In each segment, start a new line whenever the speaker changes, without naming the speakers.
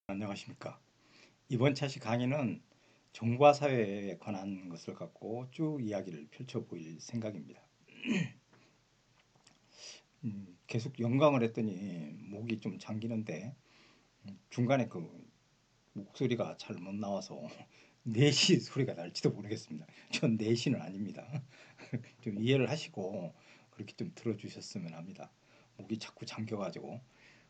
안녕하십니까. 이번 차시 강의는 정보화 사회에 관한 것을 갖고 쭉 이야기를 펼쳐보일 생각입니다. 계속 연강을 했더니 목이 좀 잠기는데 중간에 그 목소리가 잘 못 나와서 내시 소리가 날지도 모르겠습니다. 전 내시는 아닙니다. 좀 이해를 하시고 그렇게 좀 들어주셨으면 합니다. 목이 자꾸 잠겨가지고.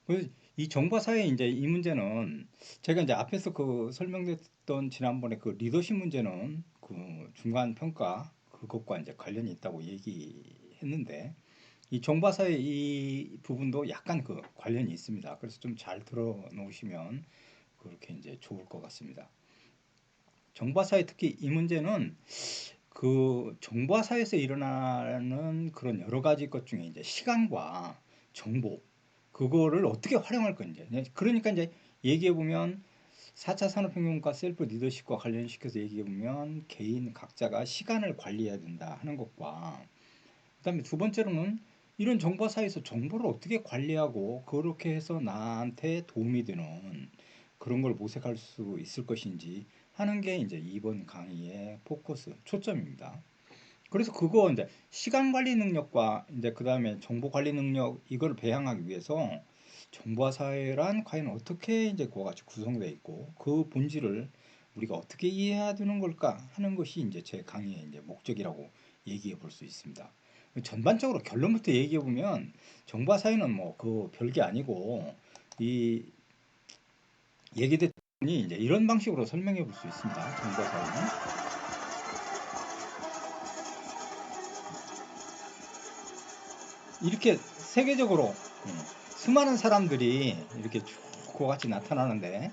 그래서 이 정보 사회 이제 이 문제는 제가 이제 앞에서 그 설명됐던 지난번에 그 리더십 문제는 그 중간 평가 그것과 이제 관련이 있다고 얘기했는데 이 정보 사회 이 부분도 약간 그 관련이 있습니다. 그래서 좀 잘 들어 놓으시면 그렇게 이제 좋을 것 같습니다. 정보 사회 특히 이 문제는 그 정보화 사회에서 일어나는 그런 여러 가지 것 중에 이제 시간과 정보 그거를 어떻게 활용할 건지 그러니까 이제 얘기해 보면 4차 산업혁명과 셀프 리더십과 관련시켜서 얘기해 보면 개인 각자가 시간을 관리해야 된다 하는 것과 그다음에 두 번째로는 이런 정보 사회에서 정보를 어떻게 관리하고 그렇게 해서 나한테 도움이 되는 그런 걸 모색할 수 있을 것인지 하는 게 이제 이번 강의의 포커스 초점입니다. 그래서 그거 이제 시간 관리 능력과 이제 그다음에 정보 관리 능력 이걸 배양하기 위해서 정보화 사회란 과연 어떻게 이제 그와 같이 구성되어 있고 그 본질을 우리가 어떻게 이해해야 되는 걸까 하는 것이 이제 제 강의의 이제 목적이라고 얘기해 볼 수 있습니다. 전반적으로 결론부터 얘기해 보면 정보화 사회는 뭐 그 별게 아니고 이 얘기됐더니 이제 이런 방식으로 설명해 볼 수 있습니다. 정보화 사회는 이렇게 세계적으로 수많은 사람들이 이렇게 쭉 그와 같이 나타나는데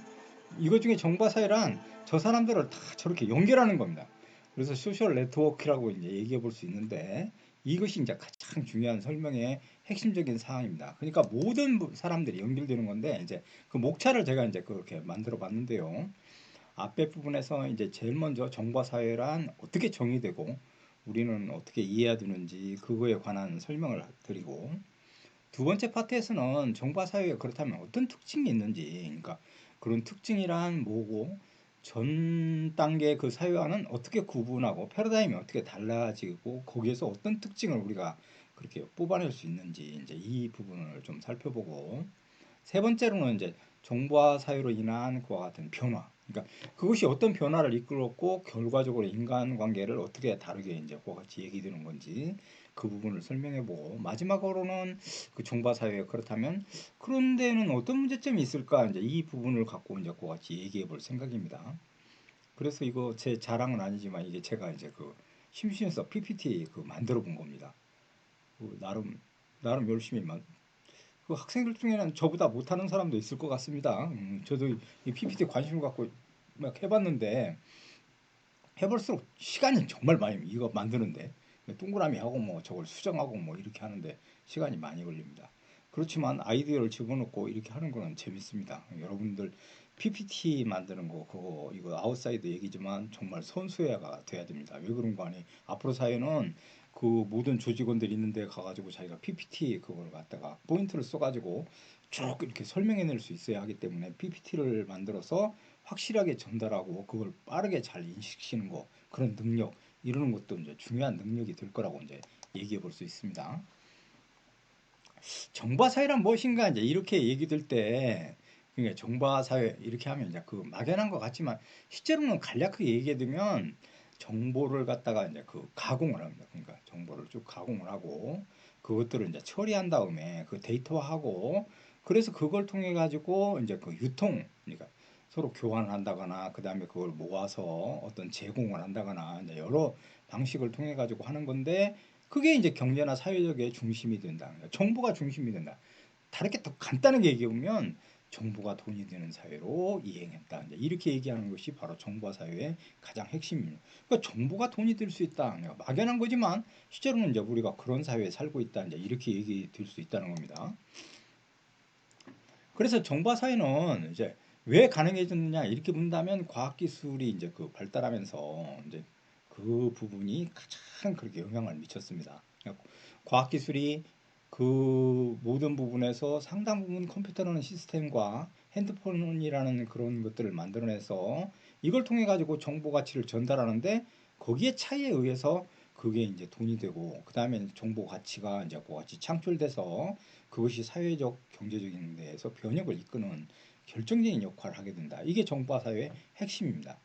이것 중에 정보 사회란 저 사람들을 다 저렇게 연결하는 겁니다. 그래서 소셜 네트워크라고 이제 얘기해 볼 수 있는데 이것이 이제 가장 중요한 설명의 핵심적인 사항입니다. 그러니까 모든 사람들이 연결되는 건데 이제 그 목차를 제가 이제 그렇게 만들어 봤는데요. 앞에 부분에서 이제 제일 먼저 정보 사회란 어떻게 정의되고 우리는 어떻게 이해해야 되는지 그거에 관한 설명을 드리고 두 번째 파트에서는 정보 사회가 그렇다면 어떤 특징이 있는지 그러니까 그런 특징이란 뭐고 전 단계 그 사회와는 어떻게 구분하고 패러다임이 어떻게 달라지고 거기에서 어떤 특징을 우리가 그렇게 뽑아낼 수 있는지 이제 이 부분을 좀 살펴보고 세 번째로는 이제 정보화 사회로 인한 그와 같은 변화. 그러니까 그것이 어떤 변화를 이끌었고 결과적으로 인간관계를 어떻게 다르게 이제 그와 같이 얘기되는 건지 그 부분을 설명해보고 마지막으로는 그 정보화 사회가 그렇다면 그런 데는 어떤 문제점이 있을까 이제 이 부분을 갖고 이제 그와 같이 얘기해볼 생각입니다. 그래서 이거 제 자랑은 아니지만 이게 제가 이제 그 심심해서 PPT 그 만들어 본 겁니다. 그 나름 열심히 그 학생들 중에는 저보다 못하는 사람도 있을 것 같습니다. 저도 이 PPT 관심 갖고 막 해봤는데 해볼수록 시간이 정말 많이 이거 만드는데 동그라미 하고 뭐 저걸 수정하고 뭐 이렇게 하는데 시간이 많이 걸립니다. 그렇지만 아이디어를 집어넣고 이렇게 하는 거는 재밌습니다. 여러분들 PPT 만드는 거 그거 이거 아웃사이드 얘기지만 정말 선수가 돼야 됩니다. 왜 그런 거 아니? 앞으로 사회는 그 모든 조직원들 있는 데 가가지고 자기가 PPT 그걸 갖다가 포인트를 써가지고 쭉 이렇게 설명해낼 수 있어야 하기 때문에 PPT를 만들어서 확실하게 전달하고 그걸 빠르게 잘 인식시키는 거 그런 능력 이러는 것도 이제 중요한 능력이 될 거라고 이제 얘기해 볼 수 있습니다. 정보화 사회란 무엇인가 이제 이렇게 얘기 될 때 그러니까 정보화 사회 이렇게 하면 이제 그 막연한 것 같지만 실제로는 간략하게 얘기해 두면 정보를 갖다가 이제 그 가공을 합니다. 그러니까 정보를 쭉 가공을 하고 그것들을 이제 처리한 다음에 그 데이터화하고 그래서 그걸 통해 가지고 이제 그 유통 그러니까 서로 교환을 한다거나 그 다음에 그걸 모아서 어떤 제공을 한다거나 이제 여러 방식을 통해 가지고 하는 건데 그게 이제 경제나 사회적의 중심이 된다. 그러니까 정보가 중심이 된다. 다르게 더 간단하게 얘기해보면 정보가 돈이 되는 사회로 이행했다. 이제 이렇게 얘기하는 것이 바로 정보화 사회의 가장 핵심입니다. 그러니까 정보가 돈이 될 수 있다. 그러니까 막연한 거지만 실제로는 이제 우리가 그런 사회에 살고 있다. 이제 이렇게 얘기될 수 있다는 겁니다. 그래서 정보화 사회는 이제 왜 가능해졌느냐 이렇게 본다면 과학기술이 이제 그 발달하면서 이제 그 부분이 가장 그렇게 영향을 미쳤습니다. 과학기술이 그 모든 부분에서 상당 부분 컴퓨터라는 시스템과 핸드폰이라는 그런 것들을 만들어내서 이걸 통해 가지고 정보 가치를 전달하는데 거기에 차이에 의해서 그게 이제 돈이 되고 그 다음에 정보 가치가 이제 그같이 창출돼서 그것이 사회적 경제적인 데에서 변혁을 이끄는 결정적인 역할을 하게 된다. 이게 정보화 사회의 핵심입니다.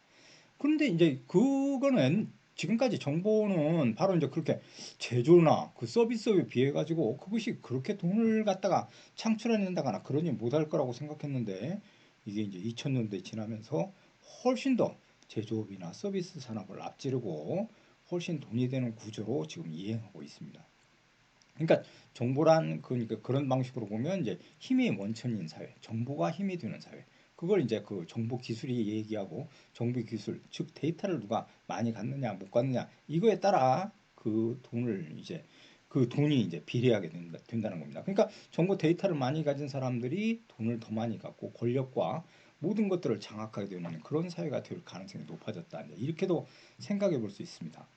그런데 이제 그거는 지금까지 정보는 바로 이제 그렇게 제조나 그 서비스에 비해 가지고 그것이 그렇게 돈을 갖다가 창출해낸다거나 그러니 못할 거라고 생각했는데 이게 이제 2000년대 지나면서 훨씬 더 제조업이나 서비스 산업을 앞지르고 훨씬 돈이 되는 구조로 지금 이행하고 있습니다. 그러니까 정보란 그러니까 그런 방식으로 보면 이제 힘이 원천인 사회, 정보가 힘이 되는 사회. 그걸 이제 그 정보 기술이 얘기하고 정보 기술, 즉 데이터를 누가 많이 갖느냐 못 갖느냐 이거에 따라 그 돈을 이제 그 돈이 이제 비례하게 된다는 겁니다. 그러니까 정보 데이터를 많이 가진 사람들이 돈을 더 많이 갖고 권력과 모든 것들을 장악하게 되는 그런 사회가 될 가능성이 높아졌다. 이렇게도 생각해 볼 수 있습니다.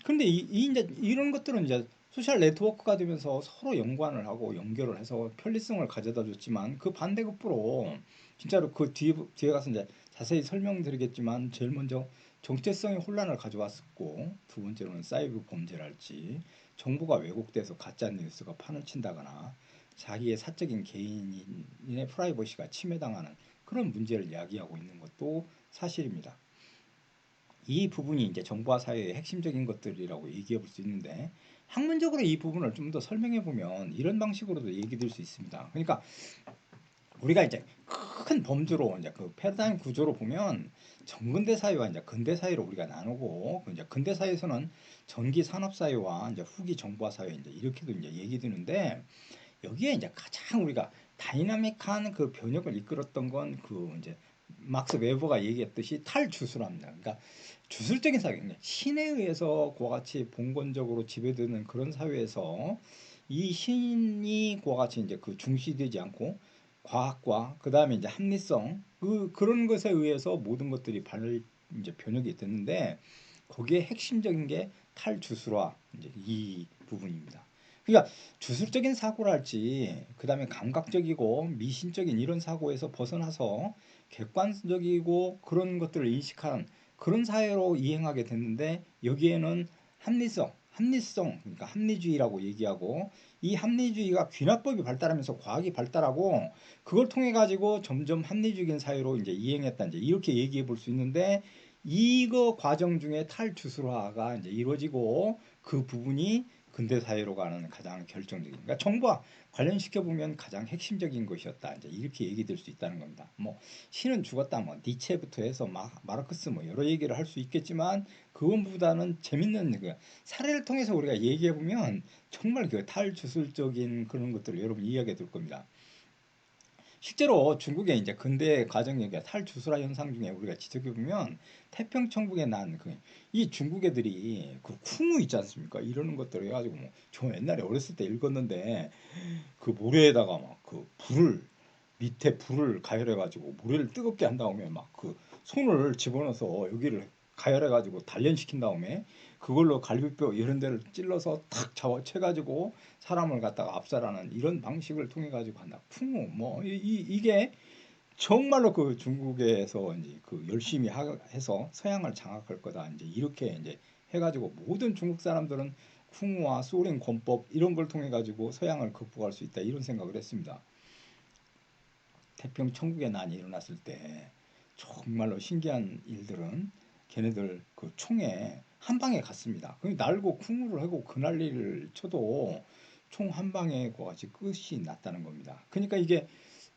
근데 이제 이런 것들은 이제 소셜 네트워크가 되면서 서로 연관을 하고 연결을 해서 편리성을 가져다 줬지만 그 반대급부로 진짜로 그 뒤에 가서 이제 자세히 설명드리겠지만 제일 먼저 정체성의 혼란을 가져왔었고 두 번째로는 사이버 범죄랄지 정보가 왜곡돼서 가짜 뉴스가 판을 친다거나 자기의 사적인 개인의 프라이버시가 침해당하는 그런 문제를 이야기하고 있는 것도 사실입니다. 이 부분이 이제 정보화 사회의 핵심적인 것들이라고 얘기해 볼 수 있는데 학문적으로 이 부분을 좀 더 설명해 보면 이런 방식으로도 얘기 될 수 있습니다. 그러니까 우리가 이제 큰 범주로 이제 그 패러다임 구조로 보면 정근대 사회와 이제 근대 사회로 우리가 나누고 그 이제 근대 사회에서는 전기 산업 사회와 이제 후기 정보화 사회 이제 이렇게도 이제 얘기되는데 여기에 이제 가장 우리가 다이나믹한 그 변혁을 이끌었던 건 그 이제 막스 웨버가 얘기했듯이 탈주술합니다. 그러니까 주술적인 사회, 신에 의해서 그와 같이 봉건적으로 지배되는 그런 사회에서 이 신이 그와 같이 이제 그 중시되지 않고 과학과 그 다음에 이제 합리성 그런 것에 의해서 모든 것들이 이제 변혁이 됐는데 거기에 핵심적인 게 탈주술화 이제 이 부분입니다. 그러니까 주술적인 사고랄지 그 다음에 감각적이고 미신적인 이런 사고에서 벗어나서 객관적이고 그런 것들을 인식하는 그런 사회로 이행하게 됐는데 여기에는 합리성 그러니까 합리주의라고 얘기하고 이 합리주의가 귀납법이 발달하면서 과학이 발달하고 그걸 통해 가지고 점점 합리적인 사회로 이제 이행했다 이제 이렇게 얘기해 볼 수 있는데 이거 과정 중에 탈주술화가 이제 이루어지고 그 부분이 근대 사회로 가는 가장 결정적인 그러니까 정부와 관련시켜 보면 가장 핵심적인 것이었다 이제 이렇게 얘기될 수 있다는 겁니다. 뭐 신은 죽었다 뭐 니체부터 해서 마르크스 뭐 여러 얘기를 할 수 있겠지만 그것보다는 재밌는 그 사례를 통해서 우리가 얘기해 보면 정말 그 탈주술적인 그런 것들을 여러분 이해하게 될 겁니다. 실제로 중국의 이제 근대 가정의 탈주술화 현상 중에 우리가 지적해 보면 태평천국에 난 이 중국 애들이 그 쿵우 있지 않습니까? 이러는 것들 해가지고 뭐 저 옛날에 어렸을 때 읽었는데 그 모래에다가 막 그 불을 밑에 불을 가열해가지고 모래를 뜨겁게 한 다음에 막 그 손을 집어넣어서 여기를 가열해가지고 단련시킨 다음에 그걸로 갈비뼈 이런 데를 찔러서 탁 잡아채가지고 사람을 갖다가 압살하는 이런 방식을 통해 가지고 한다. 풍우 뭐 이게 정말로 그 중국에서 이제 그 열심히 해서 서양을 장악할 거다. 이제 이렇게 이제 해가지고 모든 중국 사람들은 쿵우와 소련 권법 이런 걸 통해 가지고 서양을 극복할 수 있다 이런 생각을 했습니다. 태평 천국의 난이 일어났을 때 정말로 신기한 일들은 걔네들 그 총에 한 방에 갔습니다. 그 날고 쿵우를 하고 그 난리를 쳐도 총 한 방에 그같이 끝이 났다는 겁니다. 그러니까 이게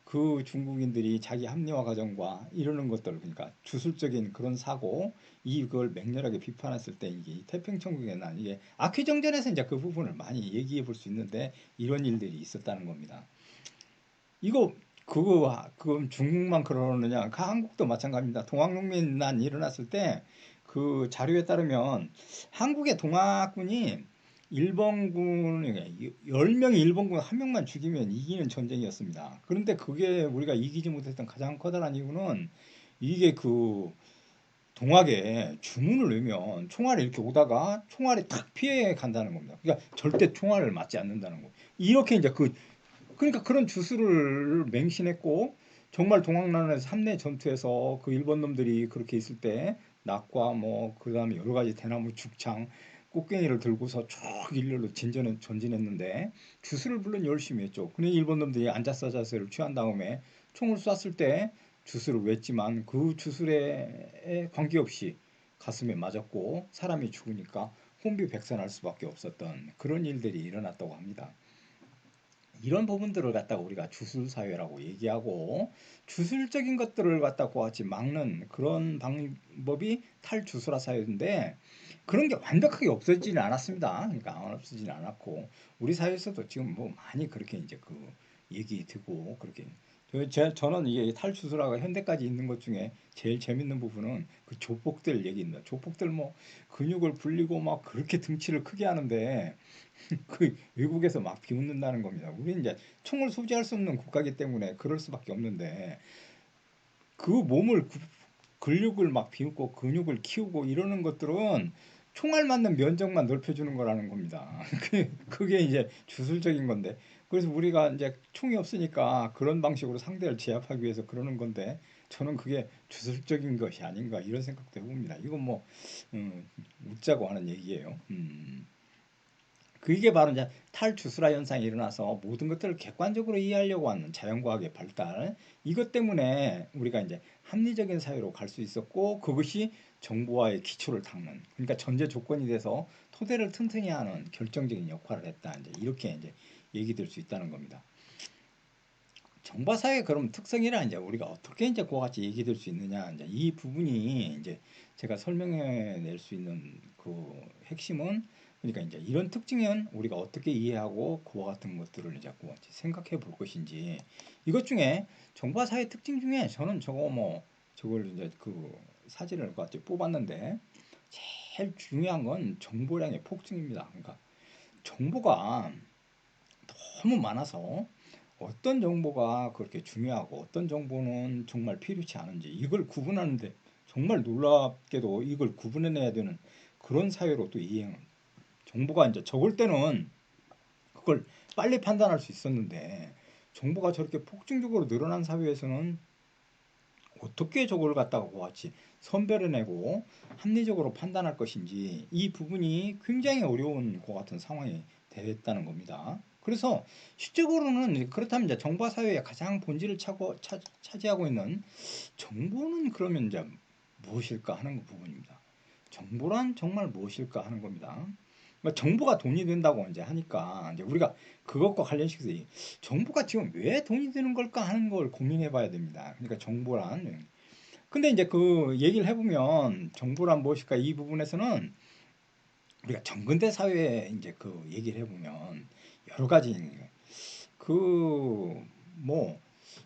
그 중국인들이 자기 합리화 과정과 이러는 것들 그러니까 주술적인 그런 사고 이걸 맹렬하게 비판했을 때 이게 태평천국의 난 이게 아퀴정전에서 이제 그 부분을 많이 얘기해 볼 수 있는데 이런 일들이 있었다는 겁니다. 이거 그건 중국만 그러느냐? 한국도 마찬가지입니다. 동학농민난 일어났을 때 그 자료에 따르면 한국의 동학군이 일본군 10명이 일본군 한 명만 죽이면 이기는 전쟁이었습니다. 그런데 그게 우리가 이기지 못했던 가장 커다란 이유는 이게 그 동학에 주문을 외면 총알이 이렇게 오다가 총알이 탁 피해 간다는 겁니다. 그러니까 절대 총알을 맞지 않는다는 거. 이렇게 이제 그러니까 그런 주술을 맹신했고 정말 동학난에서 3내 전투에서 그 일본 놈들이 그렇게 있을 때 낙과 뭐 그다음에 여러 가지 대나무 죽창 꽃갱이를 들고서 쭉 일렬로 전진했는데 주술을 물론 열심히 했죠. 근데 일본 놈들이 안자사 자세를 취한 다음에 총을 쐈을 때 주술을 냈지만 그 주술에 관계없이 가슴에 맞았고 사람이 죽으니까 혼비백산할 수밖에 없었던 그런 일들이 일어났다고 합니다. 이런 부분들을 갖다가 우리가 주술사회라고 얘기하고 주술적인 것들을 갖다가 같이 막는 그런 방법이 탈주술화 사회인데 그런 게 완벽하게 없어지지는 않았습니다. 그러니까 없어지지는 않았고 우리 사회에서도 지금 뭐 많이 그렇게 이제 그 얘기 듣고 그렇게 저는 이게 탈주술화가 현대까지 있는 것 중에 제일 재밌는 부분은 그 조폭들 얘기입니다. 조폭들 뭐 근육을 불리고 막 그렇게 등치를 크게 하는데 그 외국에서 막 비웃는다는 겁니다. 우리는 이제 총을 소지할 수 없는 국가이기 때문에 그럴 수밖에 없는데 그 몸을 근육을 막 비웃고 근육을 키우고 이러는 것들은 총알 맞는 면적만 넓혀주는 거라는 겁니다. 그게 이제 주술적인 건데 그래서 우리가 이제 총이 없으니까 그런 방식으로 상대를 제압하기 위해서 그러는 건데 저는 그게 주술적인 것이 아닌가 이런 생각도 해봅니다. 이건 뭐 웃자고 하는 얘기예요. 그게 바로 이제 탈주술화 현상이 일어나서 모든 것들을 객관적으로 이해하려고 하는 자연과학의 발달 이것 때문에 우리가 이제 합리적인 사회로 갈 수 있었고 그것이 정보화의 기초를 닦는 그러니까 전제 조건이 돼서 토대를 튼튼히 하는 결정적인 역할을 했다 이제 이렇게 이제 얘기될 수 있다는 겁니다. 정보 사회의 그럼 특성이라 이제 우리가 어떻게 이제 그와 같이 얘기될 수 있느냐 이제 이 부분이 이제 제가 설명해 낼 수 있는 그 핵심은 그러니까 이제 이런 특징은 우리가 어떻게 이해하고 그와 같은 것들을 이제 그와 같이 생각해 볼 것인지 이것 중에 정보 사회 특징 중에 저는 저거 뭐 저걸 이제 그 사진을 같이 뽑았는데 제일 중요한 건 정보량의 폭증입니다. 그러니까 정보가 너무 많아서 어떤 정보가 그렇게 중요하고 어떤 정보는 정말 필요치 않은지 이걸 구분하는데 정말 놀랍게도 이걸 구분해내야 되는 그런 사회로 또 이행 정보가 이제 적을 때는 그걸 빨리 판단할 수 있었는데 정보가 저렇게 폭증적으로 늘어난 사회에서는 어떻게 저걸 갖다가 같이 선별해내고 합리적으로 판단할 것인지 이 부분이 굉장히 어려운 것 같은 상황이 됐다는 겁니다. 그래서 실적으로는 그렇다면 이제 정보 사회의 가장 본질을 차지하고 있는 정보는 그러면 이제 무엇일까 하는 부분입니다. 정보란 정말 무엇일까 하는 겁니다. 그러니까 정보가 돈이 된다고 이제 하니까 이제 우리가 그것과 관련시켜서 정보가 지금 왜 돈이 되는 걸까 하는 걸 고민해 봐야 됩니다. 그러니까 정보란 근데 이제 그 얘기를 해보면 정보란 무엇일까 이 부분에서는 우리가 정근대 사회에 이제 그 얘기를 해보면 여러 가지 그 뭐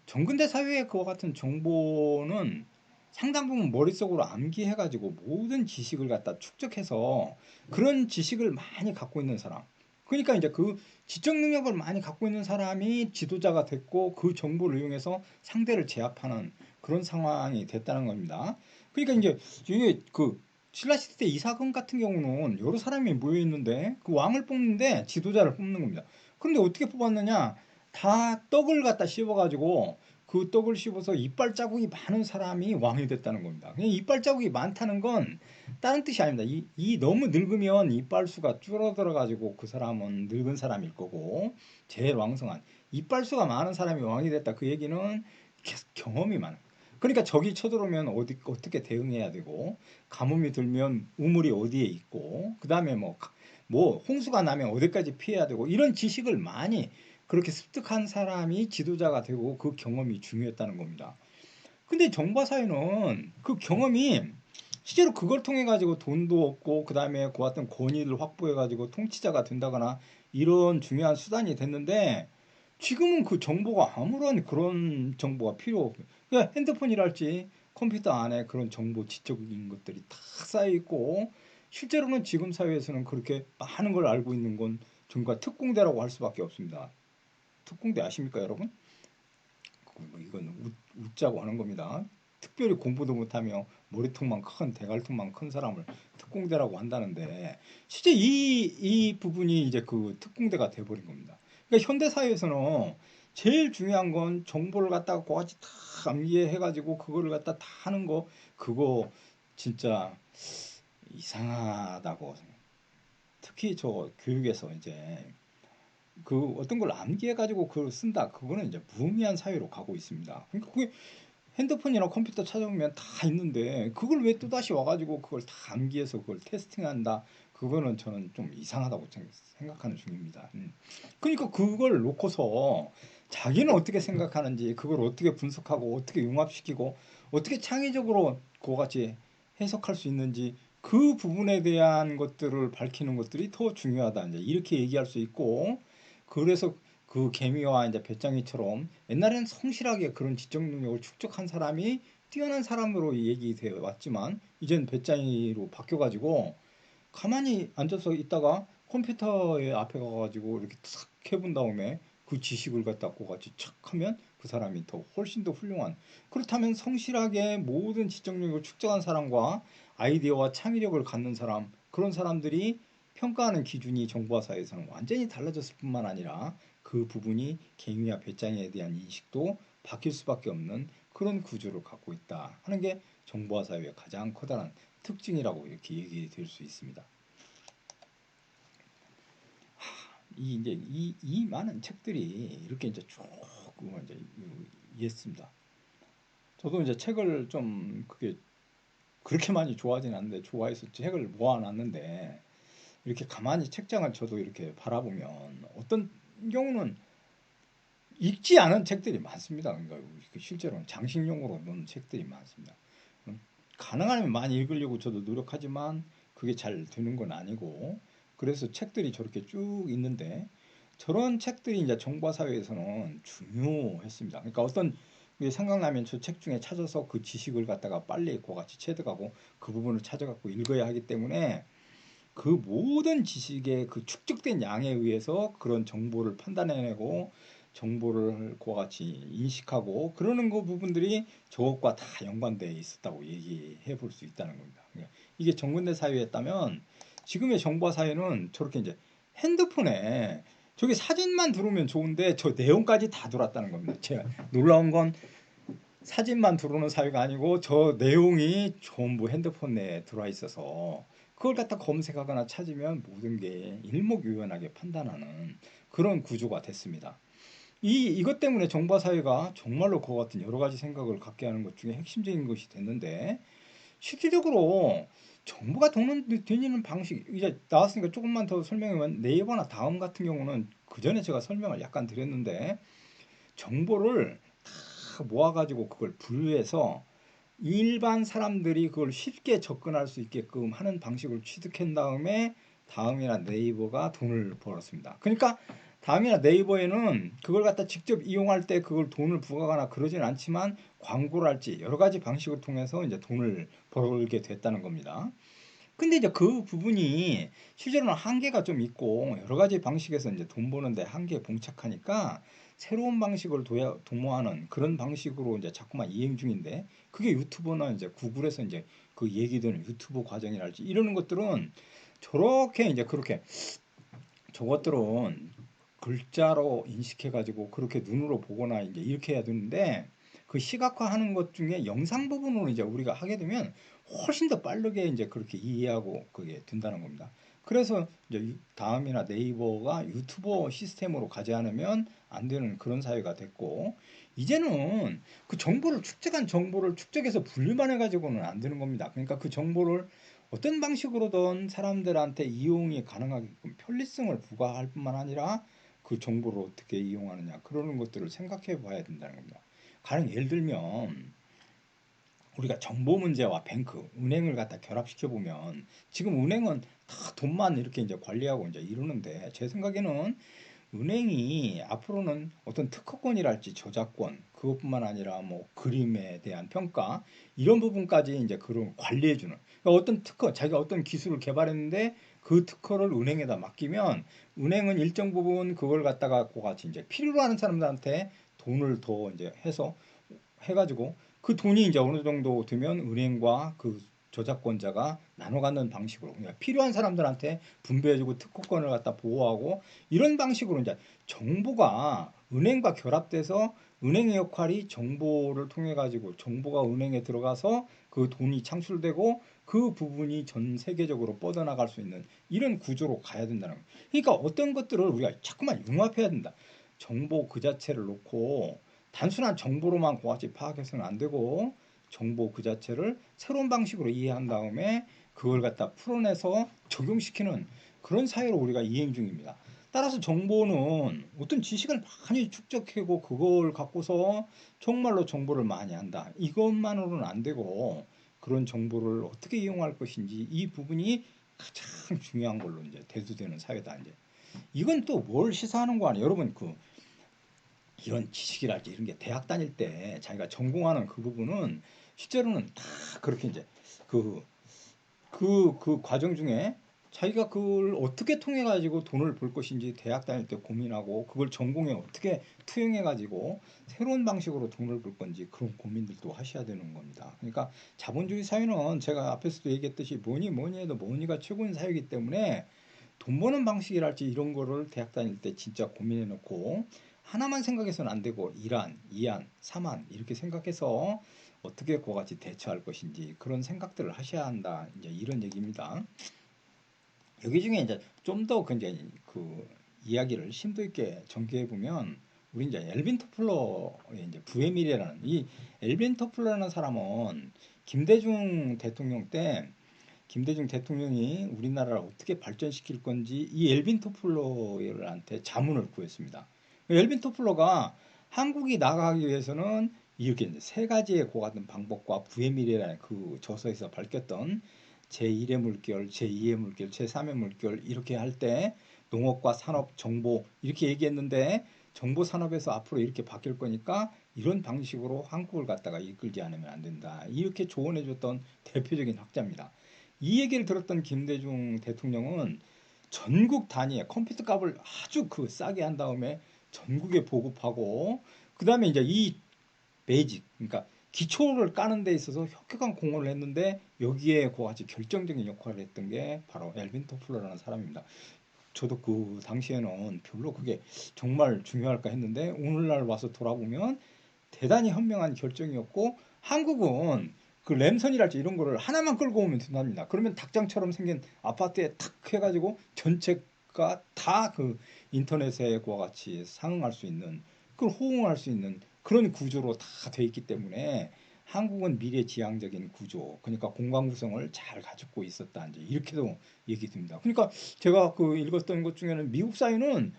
정근대 사회의 그와 같은 정보는 상당 부분 머릿속으로 암기해가지고 모든 지식을 갖다 축적해서 그런 지식을 많이 갖고 있는 사람. 그러니까 이제 그 지적 능력을 많이 갖고 있는 사람이 지도자가 됐고 그 정보를 이용해서 상대를 제압하는 그런 상황이 됐다는 겁니다. 그러니까 이제 이게 그 신라 시대 이사금 같은 경우는 여러 사람이 모여 있는데 그 왕을 뽑는데 지도자를 뽑는 겁니다. 그런데 어떻게 뽑았느냐? 다 떡을 갖다 씹어가지고 그 떡을 씹어서 이빨 자국이 많은 사람이 왕이 됐다는 겁니다. 그냥 이빨 자국이 많다는 건 다른 뜻이 아닙니다. 이 너무 늙으면 이빨 수가 줄어들어 가지고 그 사람은 늙은 사람일 거고 제일 왕성한 이빨 수가 많은 사람이 왕이 됐다. 그 얘기는 계속 경험이 많은. 그러니까 적이 쳐들어오면 어떻게 대응해야 되고 가뭄이 들면 우물이 어디에 있고 그다음에 뭐 홍수가 나면 어디까지 피해야 되고 이런 지식을 많이 그렇게 습득한 사람이 지도자가 되고 그 경험이 중요했다는 겁니다. 근데 정바사회는 그 경험이 실제로 그걸 통해 가지고 돈도 얻고 그다음에 그 어떤 권위를 확보해 가지고 통치자가 된다거나 이런 중요한 수단이 됐는데 지금은 그 정보가 아무런 그런 정보가 필요 없고 그냥 핸드폰이랄지 컴퓨터 안에 그런 정보 지적인 것들이 다 쌓여 있고 실제로는 지금 사회에서는 그렇게 많은 걸 알고 있는 건 정말 특공대라고 할 수밖에 없습니다. 특공대 아십니까, 여러분? 이건 웃자고 하는 겁니다. 특별히 공부도 못하며 머리통만 큰 대갈통만 큰 사람을 특공대라고 한다는데 실제 이 부분이 이제 그 특공대가 돼버린 겁니다. 그러니까 현대 사회에서는 제일 중요한 건 정보를 갖다가 그같이 다 암기해가지고 그거를 갖다 다 하는 거, 그거 진짜 이상하다고. 특히 저 교육에서 이제 그 어떤 걸 암기해가지고 그걸 쓴다, 그거는 이제 무의미한 사회로 가고 있습니다. 그러니까 그게 핸드폰이나 컴퓨터 찾아보면 다 있는데 그걸 왜 또다시 와가지고 그걸 다 암기해서 그걸 테스팅한다, 그거는 저는 좀 이상하다고 생각하는 중입니다. 그러니까 그걸 놓고서 자기는 어떻게 생각하는지, 그걸 어떻게 분석하고 어떻게 융합시키고 어떻게 창의적으로 그거같이 해석할 수 있는지, 그 부분에 대한 것들을 밝히는 것들이 더 중요하다, 이제 이렇게 얘기할 수 있고. 그래서 그 개미와 이제 배짱이처럼 옛날에는 성실하게 그런 지적 능력을 축적한 사람이 뛰어난 사람으로 얘기되어 왔지만, 이젠 배짱이로 바뀌어가지고 가만히 앉아서 있다가 컴퓨터에 앞에 가가지고 이렇게 탁 해본 다음에 그 지식을 갖다 고 같이 착 하면 그 사람이 더 훨씬 더 훌륭한. 그렇다면 성실하게 모든 지적 능력을 축적한 사람과 아이디어와 창의력을 갖는 사람, 그런 사람들이 평가하는 기준이 정보화 사회에서는 완전히 달라졌을 뿐만 아니라 그 부분이 개미와 배짱이에 대한 인식도 바뀔 수밖에 없는 그런 구조를 갖고 있다 하는 게 정보화 사회의 가장 커다란 특징이라고 이렇게 얘기될 수 있습니다. 이 이제 이 많은 책들이 이렇게 이제 쭉 이제 이해했습니다. 저도 이제 책을 좀 그렇게 많이 좋아하진 않는데 좋아해서 책을 모아놨는데, 이렇게 가만히 책장을 저도 이렇게 바라보면 어떤 경우는 읽지 않은 책들이 많습니다. 그러니까 실제로는 장식용으로 놓은 책들이 많습니다. 가능하면 많이 읽으려고 저도 노력하지만 그게 잘 되는 건 아니고, 그래서 책들이 저렇게 쭉 있는데, 저런 책들이 이제 정보 사회에서는 중요했습니다. 그러니까 어떤 게 생각나면 저 책 중에 찾아서 그 지식을 갖다가 빨리 그같이 체득하고 그 부분을 찾아갖고 읽어야 하기 때문에, 그 모든 지식의 그 축적된 양에 의해서 그런 정보를 판단해내고 정보를 그와 같이 인식하고 그러는 그 부분들이 저것과 다 연관되어 있었다고 얘기해 볼 수 있다는 겁니다. 그러니까 이게 정근대 사회였다면, 지금의 정보화 사회는 저렇게 이제 핸드폰에 저기 사진만 들어오면 좋은데 저 내용까지 다 들어왔다는 겁니다. 제가 놀라운 건 사진만 들어오는 사회가 아니고 저 내용이 전부 핸드폰 내에 들어와 있어서 그걸 갖다 검색하거나 찾으면 모든 게 일목요연하게 판단하는 그런 구조가 됐습니다. 이것 때문에 정보 사회가 정말로 그와 같은 여러 가지 생각을 갖게 하는 것 중에 핵심적인 것이 됐는데, 실질적으로 정보가 되는 방식, 이제 나왔으니까 조금만 더 설명하면, 네이버나 다음 같은 경우는 그 전에 제가 설명을 약간 드렸는데, 정보를 다 모아가지고 그걸 분류해서 일반 사람들이 그걸 쉽게 접근할 수 있게끔 하는 방식을 취득한 다음에 다음이나 네이버가 돈을 벌었습니다. 그러니까 다음이나 네이버에는 그걸 갖다 직접 이용할 때 그걸 돈을 부과하거나 그러진 않지만, 광고를 할지 여러 가지 방식을 통해서 이제 돈을 벌게 됐다는 겁니다. 근데 이제 그 부분이 실제로는 한계가 좀 있고, 여러 가지 방식에서 이제 돈 버는데 한계에 봉착하니까 새로운 방식을 도모하는 그런 방식으로 이제 자꾸만 이행 중인데, 그게 유튜버나 이제 구글에서 이제 그 얘기되는 유튜브 과정이랄지 이러는 것들은 저렇게 이제 그렇게, 저것들은 글자로 인식해가지고 그렇게 눈으로 보거나 이제 이렇게 해야 되는데, 그 시각화하는 것 중에 영상 부분으로 이제 우리가 하게 되면 훨씬 더 빠르게 이제 그렇게 이해하고 그게 된다는 겁니다. 그래서 이제 다음이나 네이버가 유튜버 시스템으로 가지 않으면 안 되는 그런 사회가 됐고, 이제는 그 정보를 축적한 정보를 축적해서 분류만 해가지고는 안 되는 겁니다. 그러니까 그 정보를 어떤 방식으로든 사람들한테 이용이 가능하게끔 편리성을 부과할 뿐만 아니라 그 정보를 어떻게 이용하느냐, 그러는 것들을 생각해 봐야 된다는 겁니다. 가령 예를 들면 우리가 정보 문제와 뱅크, 은행을 갖다 결합시켜 보면, 지금 은행은 다 돈만 이렇게 이제 관리하고 이제 이러는데, 제 생각에는 은행이 앞으로는 어떤 특허권이랄지 저작권, 그것뿐만 아니라 뭐 그림에 대한 평가, 이런 부분까지 이제 그런 관리해주는, 그러니까 어떤 특허, 자기가 어떤 기술을 개발했는데 그 특허를 은행에다 맡기면, 은행은 일정 부분 그걸 갖다가 그같이 이제 필요로 하는 사람들한테 돈을 더 이제 해서 해가지고 그 돈이 이제 어느 정도 되면 은행과 그 저작권자가 나눠 갖는 방식으로, 그러니까 필요한 사람들한테 분배해주고 특허권을 갖다 보호하고, 이런 방식으로 이제 정보가 은행과 결합돼서 은행의 역할이 정보를 통해 가지고 정보가 은행에 들어가서 그 돈이 창출되고 그 부분이 전 세계적으로 뻗어나갈 수 있는 이런 구조로 가야 된다는 거예요. 그러니까 어떤 것들을 우리가 자꾸만 융합해야 된다. 정보 그 자체를 놓고 단순한 정보로만 그같이 파악해서는 안 되고 정보 그 자체를 새로운 방식으로 이해한 다음에 그걸 갖다 풀어내서 적용시키는 그런 사회로 우리가 이행 중입니다. 따라서 정보는 어떤 지식을 많이 축적하고 그걸 갖고서 정말로 정보를 많이 한다. 이것만으로는 안 되고 그런 정보를 어떻게 이용할 것인지 이 부분이 가장 중요한 걸로 이제 대두되는 사회다. 이제 이건 또 뭘 시사하는 거 아니에요? 여러분 그 이런 지식이랄지 이런 게 대학 다닐 때 자기가 전공하는 그 부분은 실제로는 다 그렇게 이제 그 그 과정 중에 자기가 그걸 어떻게 통해 가지고 돈을 벌 것인지 대학 다닐 때 고민하고 그걸 전공에 어떻게 투영해 가지고 새로운 방식으로 돈을 벌 건지 그런 고민들도 하셔야 되는 겁니다. 그러니까 자본주의 사회는 제가 앞에서도 얘기했듯이 뭐니 해도 money가 최고인 사회이기 때문에 돈 버는 방식이랄지 이런 거를 대학 다닐 때 진짜 고민해 놓고 하나만 생각해서는 안 되고 1안, 2안, 3안 이렇게 생각해서 어떻게 그와 같이 대처할 것인지 그런 생각들을 하셔야 한다. 이제 이런 얘기입니다. 여기 중에 이제 좀 더 굉장히 그 이야기를 심도 있게 전개해 보면 우리 이제 엘빈 토플러의 이제 부의 미래라는 이 엘빈 토플러라는 사람은 김대중 대통령 때 김대중 대통령이 우리나라를 어떻게 발전시킬 건지 이 엘빈 토플러한테 자문을 구했습니다. 엘빈 토플러가 한국이 나가기 위해서는 이렇게 이제 세 가지의 고 같은 방법과 부의 미래라는 그 저서에서 밝혔던 제1의 물결, 제2의 물결, 제3의 물결 이렇게 할 때 농업과 산업, 정보 이렇게 얘기했는데 정보 산업에서 앞으로 이렇게 바뀔 거니까 이런 방식으로 한국을 갖다가 이끌지 않으면 안 된다. 이렇게 조언해 줬던 대표적인 학자입니다. 이 얘기를 들었던 김대중 대통령은 전국 단위의 컴퓨터 값을 아주 그 싸게 한 다음에 전국에 보급하고 그 다음에 이제 이 베이직 그러니까 기초를 까는 데 있어서 혁혁한 공헌을 했는데 여기에 그같이 결정적인 역할을 했던 게 바로 엘빈 토플러라는 사람입니다. 저도 그 당시에는 별로 그게 정말 중요할까 했는데 오늘날 와서 돌아보면 대단히 현명한 결정이었고 한국은 그 램선이랄지 이런 거를 하나만 끌고 오면 된답니다. 그러면 닭장처럼 생긴 아파트에 탁 해가지고 전체가 다 그 인터넷에 그와 같이 상응할 수 있는 그걸 호응할 수 있는 그런 구조로 다 돼 있기 때문에 한국은 미래지향적인 구조 그러니까 공간 구성을 잘 가지고 있었다 이제 이렇게도 얘기 듭니다. 그러니까 제가 그 읽었던 것 중에는 미국 사회는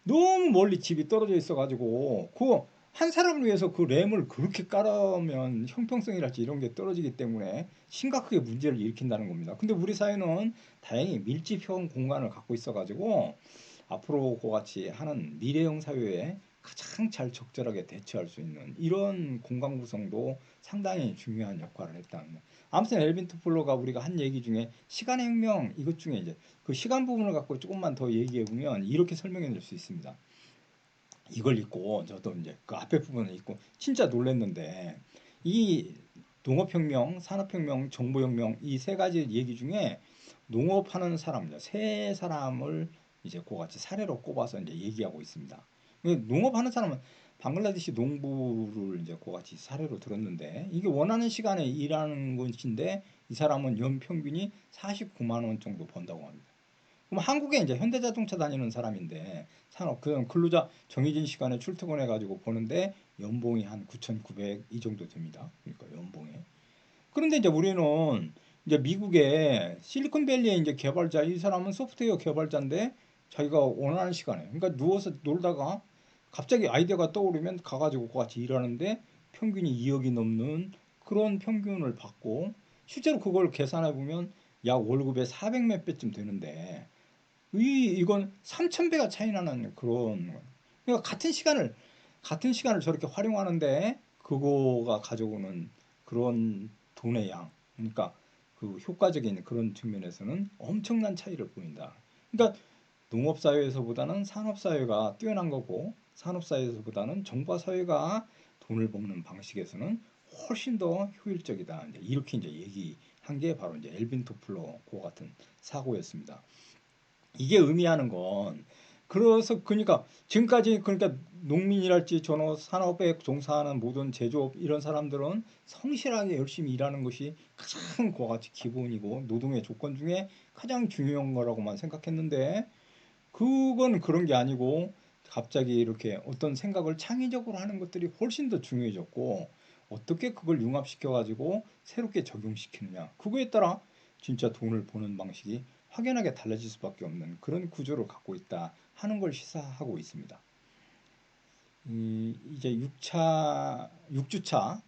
너무 멀리 집이 떨어져 있어가지고 그 한 사람을 위해서 그 램을 그렇게 깔아면 형평성이랄지 이런 게 떨어지기 때문에 심각하게 문제를 일으킨다는 겁니다. 근데 우리 사회는 다행히 밀집형 공간을 갖고 있어가지고 앞으로 그같이 하는 미래형 사회에 가장 잘 적절하게 대처할 수 있는 이런 공간 구성도 상당히 중요한 역할을 했다는 거. 아무튼 엘빈 토플러가 우리가 한 얘기 중에 시간의 혁명 이것 중에 이제 그 시간 부분을 갖고 조금만 더 얘기해 보면 이렇게 설명해 줄 수 있습니다. 이걸 읽고 저도 이제 그 앞에 부분을 읽고 진짜 놀랐는데 이 농업혁명, 산업혁명, 정보혁명 이 세 가지 얘기 중에 농업하는 사람, 세 사람을 이제 그같이 사례로 꼽아서 이제 얘기하고 있습니다. 농업하는 사람은 방글라데시 농부를 이제 그같이 사례로 들었는데 이게 원하는 시간에 일하는 것인데 이 사람은 연 평균이 49만 원 정도 번다고 합니다. 그럼 한국에 이제 현대자동차 다니는 사람인데 산업 그 근로자 정해진 시간에 출퇴근해 가지고 보는데 연봉이 한 9,900 이 정도 됩니다. 그러니까 연봉에. 그런데 이제 우리는 이제 미국의 실리콘밸리의 이제 개발자 이 사람은 소프트웨어 개발자인데 자기가 원하는 시간에 그러니까 누워서 놀다가 갑자기 아이디어가 떠오르면 가가지고 같이 일하는데 평균이 2억이 넘는 그런 평균을 받고 실제로 그걸 계산해 보면 약 월급의 400 몇 배쯤 되는데 이건 3,000배가 차이 나는 그런 그러니까 같은 시간을 저렇게 활용하는데 그거가 가져오는 그런 돈의 양 그러니까 그 효과적인 그런 측면에서는 엄청난 차이를 보인다. 그러니까 농업 사회에서보다는 산업 사회가 뛰어난 거고 산업 사회에서보다는 정보 사회가 돈을 먹는 방식에서는 훨씬 더 효율적이다. 이제 이렇게 이제 얘기한 게 바로 이제 엘빈 토플러 그 같은 사고였습니다. 이게 의미하는 건 그래서 그러니까 지금까지 그러니까 농민이랄지 전업 산업에 종사하는 모든 제조업 이런 사람들은 성실하게 열심히 일하는 것이 가장 그와 같이 기본이고 노동의 조건 중에 가장 중요한 거라고만 생각했는데 그건 그런 게 아니고 갑자기 이렇게 어떤 생각을 창의적으로 하는 것들이 훨씬 더 중요해졌고 어떻게 그걸 융합시켜 가지고 새롭게 적용시키느냐 그거에 따라 진짜 돈을 버는 방식이 확연하게 달라질 수밖에 없는 그런 구조를 갖고 있다 하는 걸 시사하고 있습니다. 이제 6주차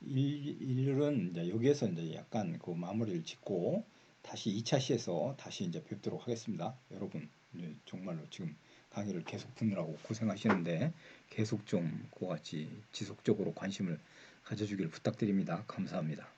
일은 이제 여기에서 이제 약간 그 마무리를 짓고 다시 2차 시에서 다시 이제 뵙도록 하겠습니다. 여러분 이제 정말로 지금 강의를 계속 듣느라고 고생하시는데 계속 좀 그와 같이 지속적으로 관심을 가져주길 부탁드립니다. 감사합니다.